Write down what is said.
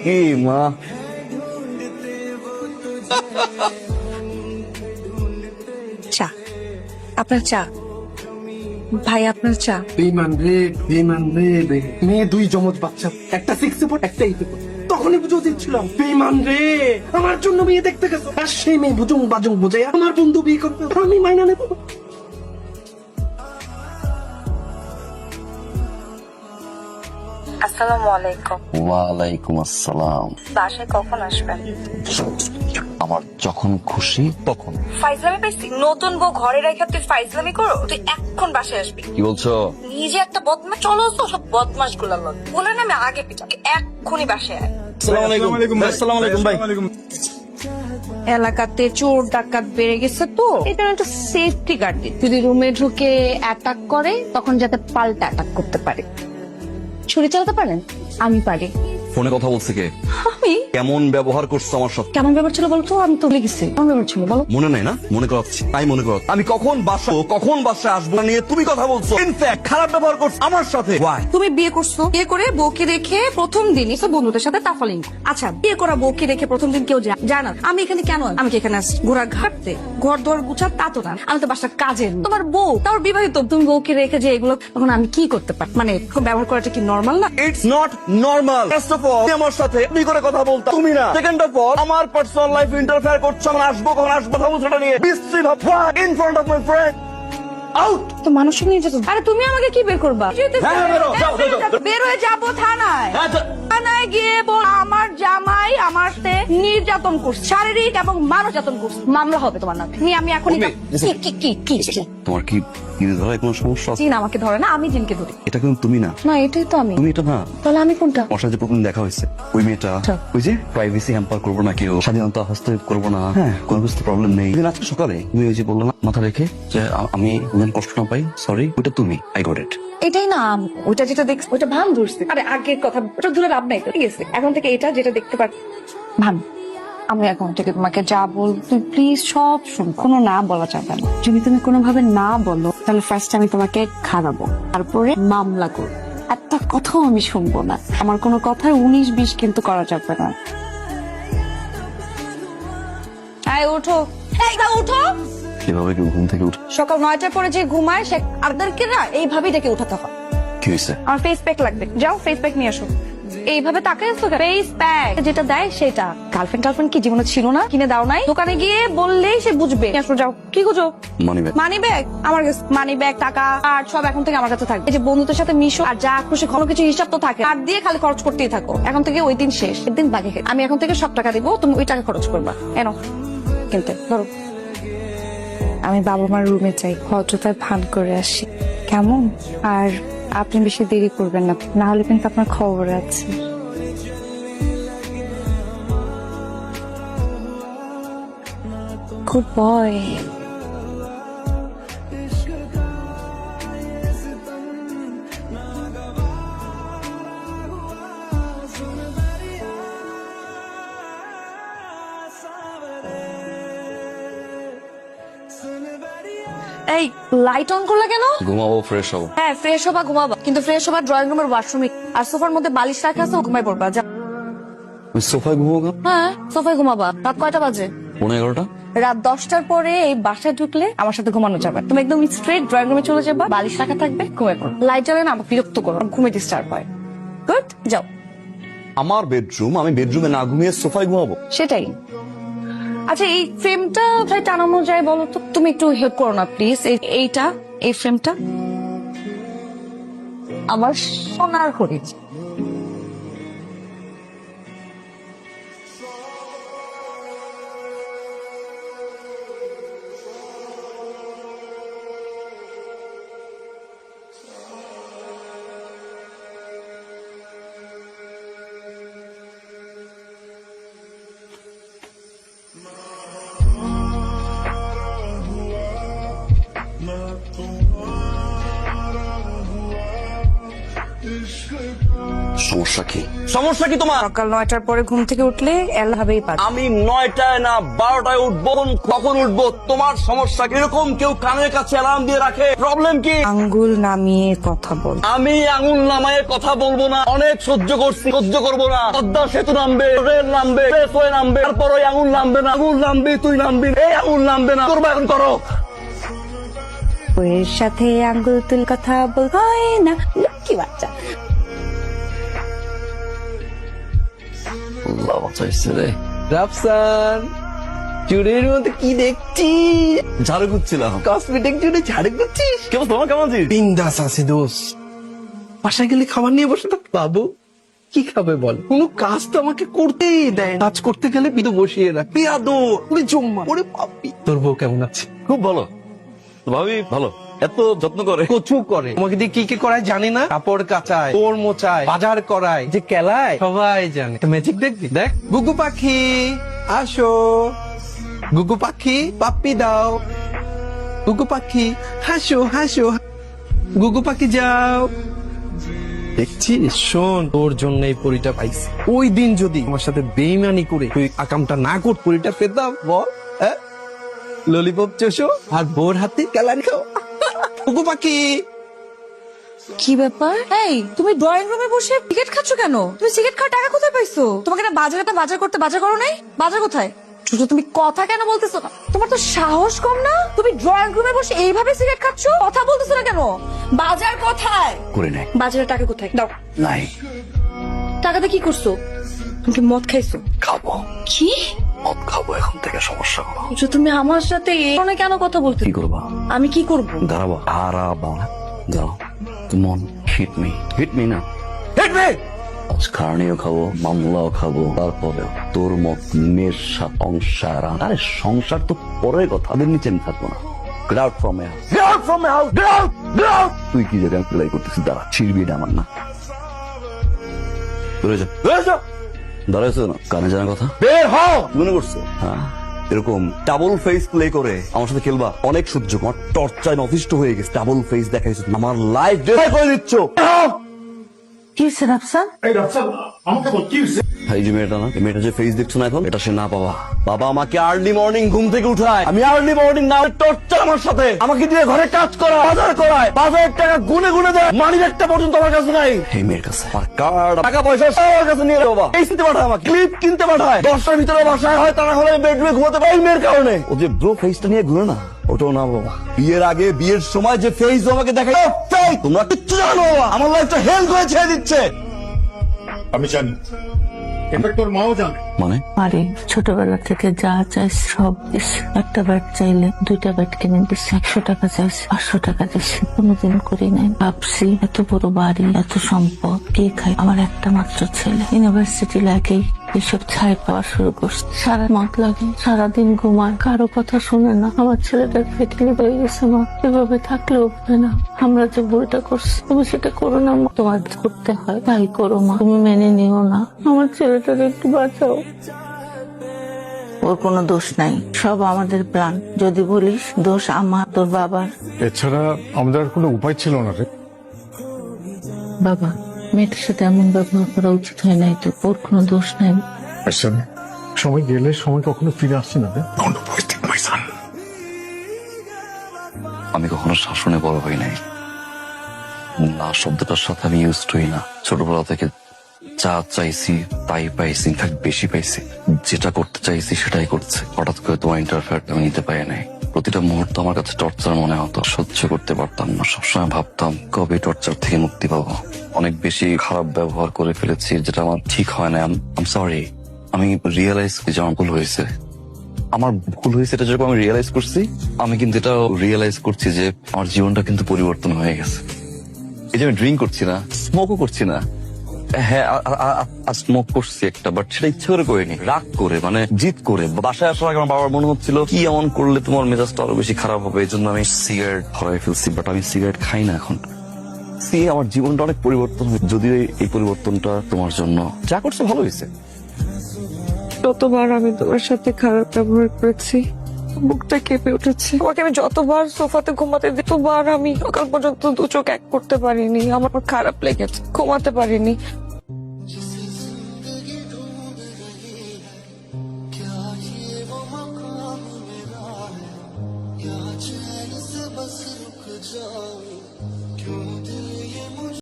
কি মা? চা, আপনার চা। ভাই আপনার চা। বেমান রে, বেমান রে। মেয়ে দুই জমজ বাচ্চা, একটা 6 ফুট একটা 8 ফুট। তখনই বুঝে দিচ্ছিলাম বেমান রে, আমার জন্য মেয়ে দেখতে গেছো, আর সেই মেয়ে বুঝুং বাজুং বুঝে আমার বন্ধু বিয়ে করবে, আমি মাইনা নেবো? আসসালামু আলাইকুম। ওয়ালাইকুম আসসালাম। বাসায় কখন আসবেন? আমার যখন খুশি তখন। ফাইজলামি পাইছি? নতুন বউ ঘরে রেখে তুই ফাইজলামি করো? তুই এখন বাসায় আসবি। কি বলছো? নিজে একটা বদমাশ, চলো তো সব বদমাশ গুলা বলে না আমি আগে পিটা। এক্ষুনি বাসায় আয়। আসসালামু আলাইকুম। আসসালামু আলাইকুম ভাই। এলাকাতে চোর ডাকাত বেড়ে গেছে তো এটা একটা সেফটি গার্ড দিই, যদি রুমে ঢুকে অ্যাটাক করে তখন যাতে পাল্টা অ্যাটাক করতে পারে। ছুরি চালাতে পারেন? আমি পারি। ফোনে কথা বলছে কে? আমি? কেমন ব্যবহার করছো আমার সাথে? কেমন ব্যাপার ছিল বলতো? আমি তো লিখেছি কেমন ব্যাপার ছিল বলো। মনে নাই না? মনে করাচ্ছি, তাই মনে করো। আমি কখন বাসায় আসবো না নিয়ে তুমি কথা বলছো। ইনফ্যাক্ট খারাপ ব্যবহার করছো আমার সাথে। Why? তুমি বিয়ে করছো, বিয়ে করে বউকে রেখে প্রথম দিনই তো বন্ধুদের সাথে তাফালিং। আচ্ছা, বিয়ে করা বউকে রেখে প্রথম দিন কেউ যায় না। আমি এখানে কেন? আমি কি এখানে আসছি ঘোড়া ঘাটতে? ঘর দোয়ার গুছা তা তো না, আমি তো বাসার কাজের। তোমার বউ তার বিবাহিত, তুমি বউকে রেখে যে এগুলো, তখন আমি কি করতে পারি? মানে ব্যবহার করাটা কি নর্মাল না? It's not normal. First of all, তুমি আমার সাথে তুমি করে কথা বলতা, তুমি না। Second of all, আমার পার্সোনাল লাইফ ইন্টারফেয়ার করছো। আমি আসবো কখন আসবো কথা বলছো নিয়ে বিশ্রী ভাব। In front of my friend. Out. তো মানুষের নিয়ে যেত। আরে তুমি আমাকে কি বের করবা? হ্যাঁ, বেরো, যাও, যাও, যাও। বের হয়ে যাবো থানায়। থানায় গিয়ে বল আমার জামাই আমার সাথে নির্যাতন করছে, শারীরিক এবং মানবযাতন করছে। মামলা হবে তোমার নামে। আমি এখনই কি তোমার কি ধরে কোনো সমস্যা আছে? জিন আমাকে ধরে না, আমি জিনকে ধরি। এটা কিন্তু তুমি না। না এটাই তো আমি। তুমি এটা না। তাহলে আমি কোনটা? আমার সাথে প্রথম দেখা হয়েছে ওই মেয়েটা, ওই যে প্রাইভেসি হ্যাম্পার করবো না, কেউ স্বাধীনতা হস্তক্ষেপ করবো না, হ্যাঁ কোনো কিছু প্রবলেম নেই। আজকে সকালে তুমি ওই যে বললো না মাথা রেখে যে আমি যেন কষ্ট না পাই, সরি, ওইটা তুমি। I got it. এটাই না ওইটা যেটা দেখছি ওইটা ভান ধরছে। আরে আগের কথা ওটা দূরে লাভ নাই তো, ঠিক আছে? এখন থেকে এটা যেটা দেখতে পার ভান। আমি এখন থেকে তোমাকে যা বল তুই প্লিজ সব শুন, কোনো না বলা যাবে না। যদি তুমি কোনোভাবে না বলো তাহলে ফার্স্ট আমি তোমাকে খাওয়াবো, তারপরে মামলা করবো। একটা কথাও আমি শুনবো না, আমার কোনো কথার 19-20 কিন্তু করা যাবে না। আয় ওঠো, উঠো। কিভাবে কেউ ঘুম থেকে উঠে? সকাল 9টার পরে যে ঘুমায় সে আরদারকে না এইভাবেই ডেকে উঠাতে হয়। কি হয়েছে? আমার ফেস প্যাক লাগবে, যাও ফেস প্যাক নিয়ে আসো। এইভাবে তাকাই আসতো, ফেস প্যাক যেটা দেয় সেটা। গার্লফ্রেন্ড কি জীবনে ছিল না? কিনে দাও নাই? দোকানে গিয়ে বললেই সে বুঝবে। আসো যাও। কি খুঁজো? মানি ব্যাগ আমার কাছে। মানি ব্যাগ, টাকা আর সব এখন থেকে আমার কাছে থাকবে। এই যে বন্ধুদের সাথে মিশো আর যা খুশি কোনো কিছু হিসাব তো থাকে, আর দিয়ে খালি খরচ করতেই থাকো। এখন থেকে ওই দিন শেষ, একদিন বাকি। আমি এখন থেকে সব টাকা দিব, তুমি ওই টাকা খরচ করবা। এনো কিনতে ধরো। আমি বাবা মার রুমে যাই, ভদ্রতায় ভান করে আসি কেমন? আর আপনি বেশি দেরি করবেন না, না হলে কিন্তু আপনার খবর আছে। Good boy. এই লাইট অন করলা কেন? ঘুমাবো, ফ্রেশ হবো। হ্যাঁ ফ্রেশ হবা, ঘুমাবা, কিন্তু ফ্রেশ হবা ড্রয়িং রুমের ওয়াশরুমে। আর সোফার মধ্যে বালিশ রাখা আছে, ঘুমাই পড়বা। যা। ওই সোফায় ঘুমাবো? হ্যাঁ সোফায় ঘুমাবা। রাত কয়টা বাজে? 11:30। রাত 10টার পরে এই বাসায় ঢুকলে আমার সাথে ঘুমানো যাবে। তুমি একদম স্ট্রেট ড্রয়িং রুমে চলে যাবা, বালিশ রাখা থাকবে, ঘুমাই পড়ো। লাইট জ্বলে না আমার বিরক্ত করো, ঘুমে ডিস্টার্ব হয়। গুড, যাও। আমার বেডরুম, আমি বেডরুমে না ঘুমিয়ে সোফায় ঘুমাবো? সেটাই। আচ্ছা এই ফ্রেমটা কোথায় টানানো যায় বলো তো? তুমি একটু হেল্প করো না প্লিজ। এইটা, এই ফ্রেমটা আমার সোনার হরিণ। সমস্যা কি? সমস্যা কি তোমার? সকাল 9টার পরে ঘুম থেকে উঠলে এলাহাবেই পারে। আমি 9টায় না 12টায় উঠবো, কখন উঠবো তোমার সমস্যা কি? এরকম কেউ কানের কাছে অ্যালার্ম দিয়ে রাখে? প্রবলেম কি? আঙ্গুল নামিয়ে কথা বল। আমি আঙুল নামায়ে কথা বলবো না, অনেক সহ্য করছি, সহ্য করবো না। পদ্মা সেতু নামবে, রেল নামবে, রেলওয়ে নামবে, তারপর ওই আঙুল নামবে না। আঙুল নামবে, তুই নামবি, এই আঙুল নামবে না। করবো এখন, করো। বইয়ের সাথে আঙ্গুল তুল কথা বল হয় না, কি বাচ্চা। আল্লাহ বাঁচাইছে রে। রাফসান, চুড়ির মধ্যে কি দেখছি? ঝাড়ু করছিলাম। কসমেটিক চুড়ি ঝাড়ু করছিস? কেমন তোমার, কেমন আছিস? বিন্দাস আছে দোষ। বাসায় গেলে খাবার নিয়ে বসে থাক। বাবু কি খাবে বল? কোনো কাজ তো আমাকে করতেই দেয় না। কাজ করতে গেলে বিদু বসিয়ে রাখ। পিয়াদো ওরে জম্মা ওরে পাপি। তোর বউ কেমন আছে? খুব ভালো, ভাবি ভালো, এত যত্ন করে। কচু করে, আমাকে দিয়ে কি কি করায় জানি না। কাপড় কাচায়, তোর মোচায়, বাজার করায়, যে কেলায় সবাই জানে। ম্যাজিক দেখবি? দেখ। গুগু পাখি আসো, গুগু পাখি পাপ্পি দাও, গুগু পাখি হাসো হাসো, গুগু পাখি যাও। দেখছিস? শোন, তোর জন্য এই পরিটা পাইছি। ওই দিন যদি আমার সাথে বেইমানি করে তুই আকামটা না কর, পরিটা পেতাম বল? হ্যাঁ, ললিপপ চষো আর বোর হাতে কালারি খাও। গুগু পাখি। কি ব্যাপার? এই তুমি ড্রয়িং রুমে বসে সিগারেট খাচ্ছ কেন? তুমি সিগারেট খাওয়ার টাকা কোথায় পাইছো? তোমাকে না বাজার করতে বাজার করো নাই? বাজার কোথায়? ছোট, তুমি কথা কেন বলতেছো না? তোমার তো সাহস কম না? তুমি ড্রয়িং রুমে বসে এইভাবে সিগারেট খাচ্ছ, কথা বলতেছো না কেন? বাজার কোথায়? করে নাই। বাজারের টাকা কোথায়? দাও। নাই। টাকাতে কি করছো? তুমি কি মদ খাইছো? খাবো। কি? মদ খাবো এখন থেকে, সমস্যা হলো। ছোট, তুমি আমার সাথে এই ধরনের কেন কথা বলতে? কি করবা? আমি কি করব? দাঁড়াবা, হারাবা, যাও। মন হিট মি না, হিট মি। খারণীও খাবো, মামলাও খাবো, তারপরে তোর মত মেয়ের সাথে সংসার। আরে সংসার তো পরের কথা, তাদের নিচে আমি থাকবো না। Get out from my house. Get out from my house. Get out. Get out. তুই কি জায়গায় প্লাই করতেছিস? দাঁড়া, ছিড়বি এটা আমার না। বেরো যা, বেরো যা। দাঁড়াইছো না, কানে জানার কথা। বের হও। মনে করছো? হ্যাঁ, এরকম ডাবল ফেস প্লে করে আমার সাথে খেলবা? অনেক সহ্য, আমার টর্চায় অতিষ্ঠ হয়ে গেছে। ডাবল ফেস দেখাইছো, আমার লাইফ ডিস্ট্রয় করে দিচ্ছ। কি হচ্ছে রাফসান? এই রাফসান, আমাকে বল কি হয়েছে? এই যে মেয়েটা না, এই মেয়েটা যে ফেস দেখছো না এখন, এটা সে না পাবা। বাবা আমাকে আর্লি মর্নিং ঘুম থেকে উঠায়, আমি আর্লি মর্নিং না টর্চার আমার সাথে, আমাকে দিয়ে ঘরে কাজ করা, বাজার করায়, 5,000 টাকা গুনে গুনে দেয়, মানির একটা পর্যন্ত আমার কাছে নাই। এই মেয়ের কাছে আমার কার্ড, টাকা পয়সা সব আমার কাছে নিয়ে বাবা। এই কিনতে পাঠায়, আমাকে ক্লিপ কিনতে পাঠায়, 10টার ভিতরে বাসায় হয়, তারা হলে বেডরুমে ঘুমাতে পারে। এই মেয়ের কারণে ও যে ব্রো ফেসটা নিয়ে ঘুরে না, ওটাও না বাবা। বিয়ের আগে, বিয়ের সময় যে ফেস আমাকে দেখায়, তোমরা কিচ্ছু জানো বাবা, আমার লাইফটা হেল করে ছেড়ে দিচ্ছে। আমি জানি, এটা তোর মাও জানে। মানে আরে ছোটবেলা থেকে যা চাইছি সব দিছি। একটা ব্যাট চাইলে 2টা ব্যাট কিনে দিচ্ছি, 100 টাকা চাইছি 500 টাকা দিচ্ছি, কোনোদিন করি নাই। ভাবছি এত বড় বাড়ি, এত সম্পদ কে খায়? আমার একটা মাত্র ছেলে, ইউনিভার্সিটি লাগেই এসব ছাই পাওয়া শুরু করছে। সারা মত লাগে, সারাদিন ঘুমায়, কারো কথা শুনে না। আমার ছেলেটা ফেটলি হয়ে গেছে মা, এভাবে থাকলেও হবে না। আমরা যে ভুলটা করছি, তুমি সেটা করো না মা। তোমার করতে হয় তাই করো মা, তুমি মেনে নিও না। আমার ছেলেটার একটু বাঁচাও। ওর কোনো দোষ নাই, সব আমাদের প্ল্যান। যদি বলিস দোষ আমার, তোর বাবার। এছাড়া আমাদের আর কোনো উপায় ছিল না রে। বাবা, মেয়েটার সাথে এমন ব্যবহার করা উচিত হয় নাই তো। ওর কোনো দোষ নাই। আচ্ছা, সময় গেলে সময় কখনো ফিরে আসছে না রে। আমি কখনো শাসনে বড় হই নাই, না শব্দটার সাথে আমি ইউজ হই না। ছোটবেলা থেকে যা চাইছি তাই পাইছি, ইনফ্যাক্ট বেশি পাইছি। যেটা করতে চাইছি সেটাই করছে। হঠাৎ করে তোমার ইন্টারফেয়ার আমি নিতে পারি নাই। প্রতিটা মুহূর্ত আমার কাছে টর্চার মনে হতো, সহ্য করতে পারতাম না। সবসময় ভাবতাম কবে টর্চার থেকে মুক্তি পাবো। অনেক বেশি খারাপ ব্যবহার করে ফেলেছি, যেটা আমার ঠিক হয় না। আম সরি। আমি রিয়েলাইজ করি যে আমার ভুল হয়েছে। আমার ভুল হয়েছে, এটা যেরকম আমি রিয়েলাইজ করছি, আমি কিন্তু এটা রিয়েলাইজ করছি যে আমার জীবনটা কিন্তু পরিবর্তন হয়ে গেছে। এই যে আমি ড্রিঙ্ক করছি না, স্মোকও করছি না। হ্যাঁ, স্মোক করছি একটা, বাট সেটা ইচ্ছে করে করিনি, রাগ করে, মানে জিদ করে। বাসায় আসার আগে আমার বাবার মনে হচ্ছিল কি এমন করলে তোমার মেজাজটা আরো বেশি খারাপ হবে, এই জন্য আমি সিগারেট ধরাই ফেলছি। বাট আমি সিগারেট খাই না এখন। আমার জীবনটা অনেক পরিবর্তন হয়েছে। যদিও এই পরিবর্তনটা তোমার জন্য, যা করছে ভালো হয়েছে। কতবার আমি তোমার সাথে খারাপ ব্যবহার করেছি, বুকটা কেঁপে উঠেছে। তোমাকে আমি যতবার সোফাতে ঘুমাতে দিই, ততবার আমি সকাল পর্যন্ত দু চোখ এক করতে পারিনি। আমার খারাপ লেগেছে, ঘুমাতে পারিনি।